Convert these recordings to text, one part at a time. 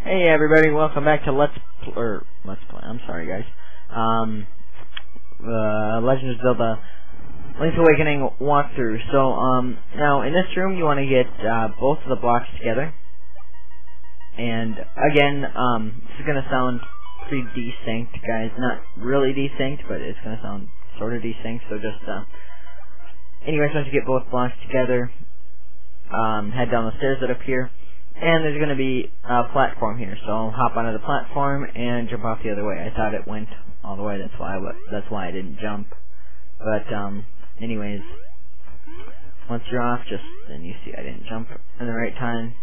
Hey everybody, welcome back to Let's Play. I'm sorry guys. Legend of Zelda Link's Awakening walkthrough. So now in this room you want to get both of the blocks together. And again, this is gonna sound pretty desynced, guys. Not really desynced, but it's gonna sound sort of desynced. So just anyways, once you get both blocks together, head down the stairs that appear. And there's going to be a platform here, so hop onto the platform and jump off the other way. I thought it went all the way, that's why I didn't jump. But anyways, once you're off, then you see I didn't jump in the right time.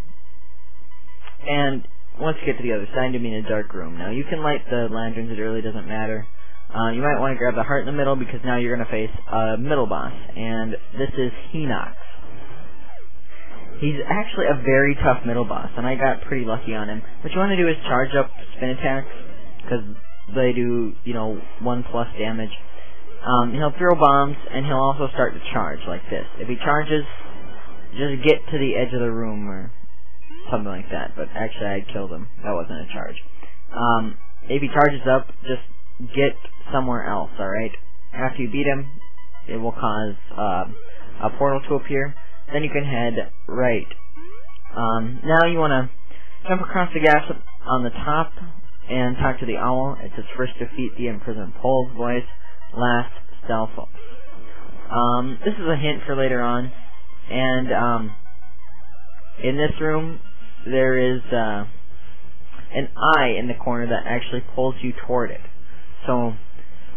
And once you get to the other side, you'll be in a dark room. Now you can light the lanterns; it really doesn't matter. You might want to grab the heart in the middle because now you're going to face a middle boss, and this is Hinox. He's actually a very tough middle boss, and I got pretty lucky on him. What you want to do is charge up spin attacks, because they do, 1+ damage. He'll throw bombs, and he'll also start to charge, like this. If he charges, just get to the edge of the room, or something like that. But actually, I killed him. That wasn't a charge. If he charges up, just get somewhere else, alright? After you beat him, it will cause a portal to appear. Then you can head right. Now you want to jump across the gap on the top and talk to the owl. It says first defeat the imprisoned pole's voice, last stealth. This is a hint for later on. And in this room there is an eye in the corner that actually pulls you toward it. So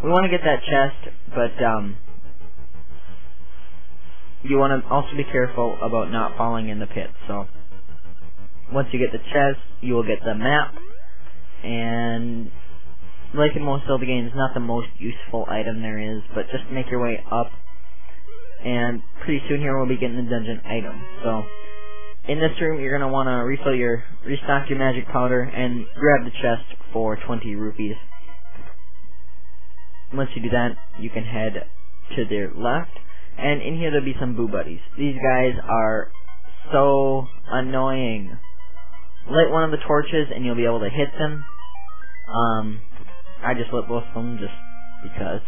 we want to get that chest, but you want to also be careful about not falling in the pit. So once you get the chest, you will get the map, and like in most Zelda games, not the most useful item there is, but just make your way up, and pretty soon here we'll be getting the dungeon item. So in this room you're going to want to restock your magic powder and grab the chest for 20 rupees. Once you do that, you can head to the left. And in here there'll be some boo buddies. These guys are so annoying. Light one of the torches and you'll be able to hit them. I just lit both of them just because.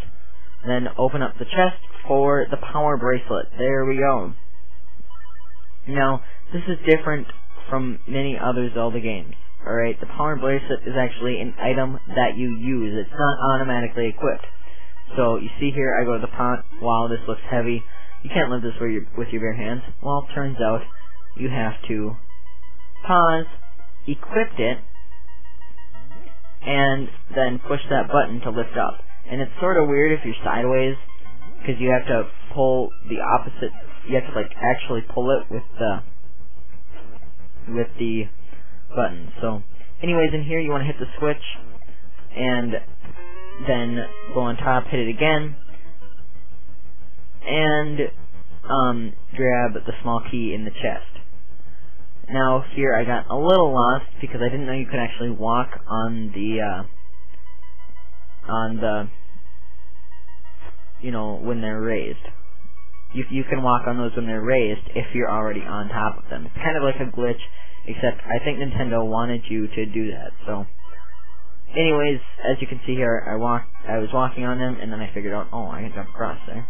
Then open up the chest for the power bracelet. There we go. Now, this is different from many other Zelda games. Alright, the power bracelet is actually an item that you use. It's not automatically equipped. So, you see here, I go to the pot. Wow, this looks heavy. You can't lift this with your bare hands. Well, it turns out you have to pause, equip it, and then push that button to lift up. And it's sort of weird if you're sideways, because you have to pull the opposite. You have to, actually pull it with the button. So, anyways, in here you want to hit the switch, and then go on top, hit it again, and grab the small key in the chest. Now here I got a little lost because I didn't know you could actually walk on the when they're raised. You can walk on those when they're raised if you're already on top of them. It's kind of like a glitch, except I think Nintendo wanted you to do that. So anyways, as you can see here, I was walking on them, and then I figured out, oh, I can jump across there.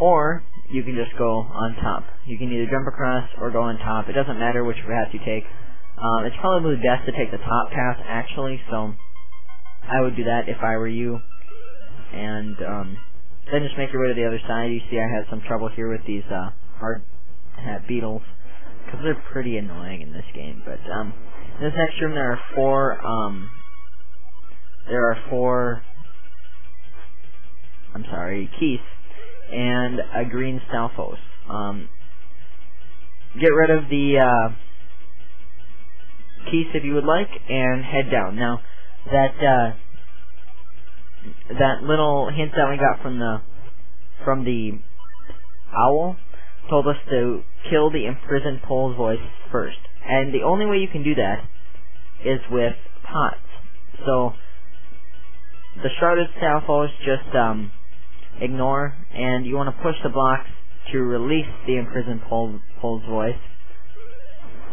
Or, you can just go on top. You can either jump across or go on top. It doesn't matter which path you take. It's probably best to take the top path, actually, so I would do that if I were you. And then just make your way to the other side. You see I had some trouble here with these hard hat beetles, because they're pretty annoying in this game. But in this next room there are four keys and a green Stalfos. Get rid of the keys if you would like, and head down. Now, that little hint that we got from the owl told us to kill the imprisoned pole's voice first, and the only way you can do that is with pots. So the shrouded Stalfos just ignore, and you want to push the blocks to release the imprisoned pole's voice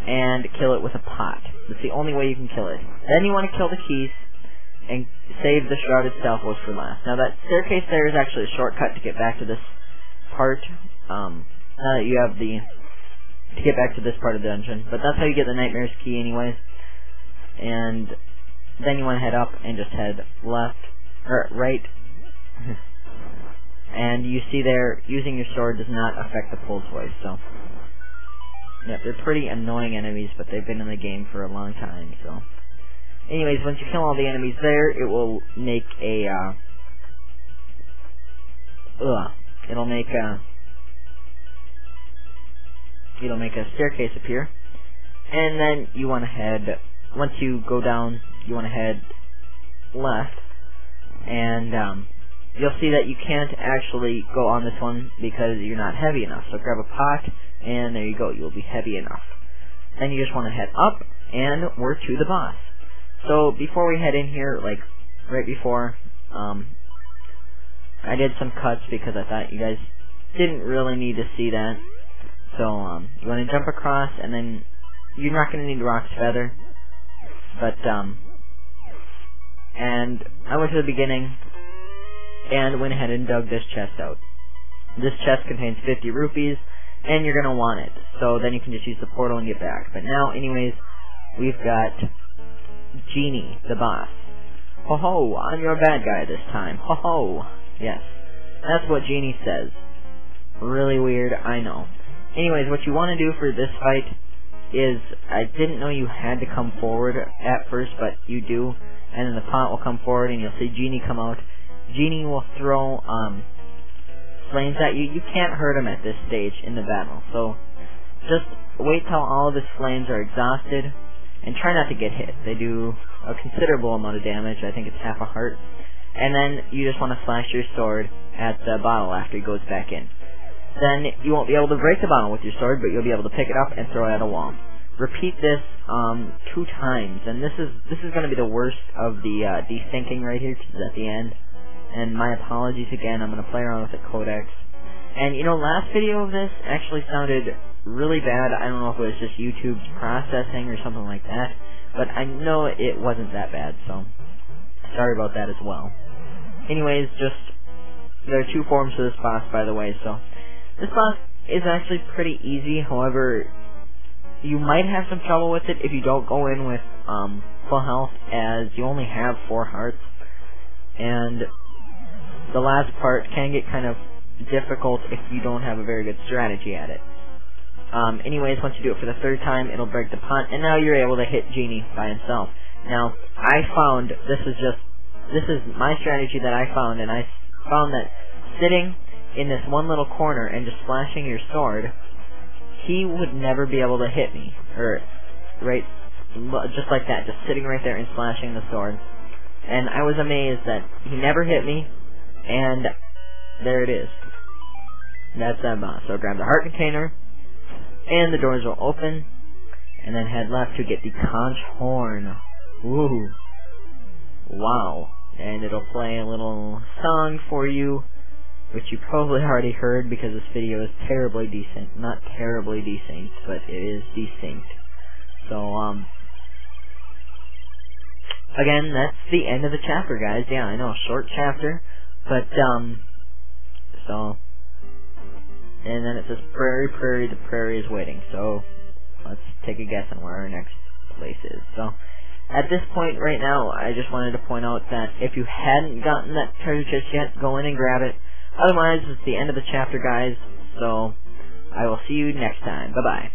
and kill it with a pot. That's the only way you can kill it. Then you want to kill the keys and save the Shrouded Stealthos for last. Now that staircase there is actually a shortcut to get back to this part. Now that you have to get back to this part of the dungeon. But that's how you get the Nightmare's Key anyways. And then you want to head up and just head left, or right. And you see there, using your sword does not affect the pull twice, so. Yeah, they're pretty annoying enemies, but they've been in the game for a long time, so. Anyways, once you kill all the enemies there, it will make a, it'll make a staircase appear. And then you want to head, once you go down, you want to head left. And, you'll see that you can't actually go on this one because you're not heavy enough. So grab a pot, and there you go, you'll be heavy enough. Then you just want to head up, and we're to the boss. So before we head in here, like right before, I did some cuts because I thought you guys didn't really need to see that. So you want to jump across, and then you're not going to need Rock's Feather. But and I went to the beginning and went ahead and dug this chest out. This chest contains 50 rupees, and you're going to want it. So then you can just use the portal and get back. But now, anyways, we've got Genie, the boss. Ho ho, I'm your bad guy this time. Ho ho. Yes. That's what Genie says. Really weird, I know. Anyways, what you want to do for this fight is, I didn't know you had to come forward at first, but you do. And then the pot will come forward, and you'll see Genie come out. Genie will throw flames at you. You can't hurt him at this stage in the battle. So just wait till all of his flames are exhausted, and try not to get hit. They do a considerable amount of damage. I think it's half a heart. And then you just want to slash your sword at the bottle after he goes back in. Then you won't be able to break the bottle with your sword, but you'll be able to pick it up and throw it at a wall. Repeat this 2 times, and this is going to be the worst of the desyncing right here, because it's at the end. And my apologies again, I'm going to play around with the codecs. And, you know, last video of this actually sounded really bad. I don't know if it was just YouTube's processing or something like that, but I know it wasn't that bad, so sorry about that as well. Anyways, there are 2 forms to this boss, by the way, so this boss is actually pretty easy. However, you might have some trouble with it if you don't go in with full health, as you only have 4 hearts, and the last part can get kind of difficult if you don't have a very good strategy at it. Anyways, once you do it for the 3rd time, it'll break the pot, and now you're able to hit Genie by himself. Now, I found, this is my strategy that I found, and I found that sitting in this one little corner and just flashing your sword, he would never be able to hit me. Or, right, just like that, just sitting right there and slashing the sword. And I was amazed that he never hit me, and there it is. That's that boss. So grab the heart container, and the doors will open, and then head left to get the conch horn. Ooh. Wow. And it'll play a little song for you, which you probably already heard because this video is terribly decent. Not terribly desynced, but it is desynced. So, again, that's the end of the chapter, guys. Yeah, I know, short chapter, but, so, and then it says prairie, prairie, the prairie is waiting. So, let's take a guess on where our next place is. So, at this point right now, I just wanted to point out that if you hadn't gotten that treasure chest yet, go in and grab it. Otherwise, it's the end of the chapter, guys. So, I will see you next time. Bye-bye.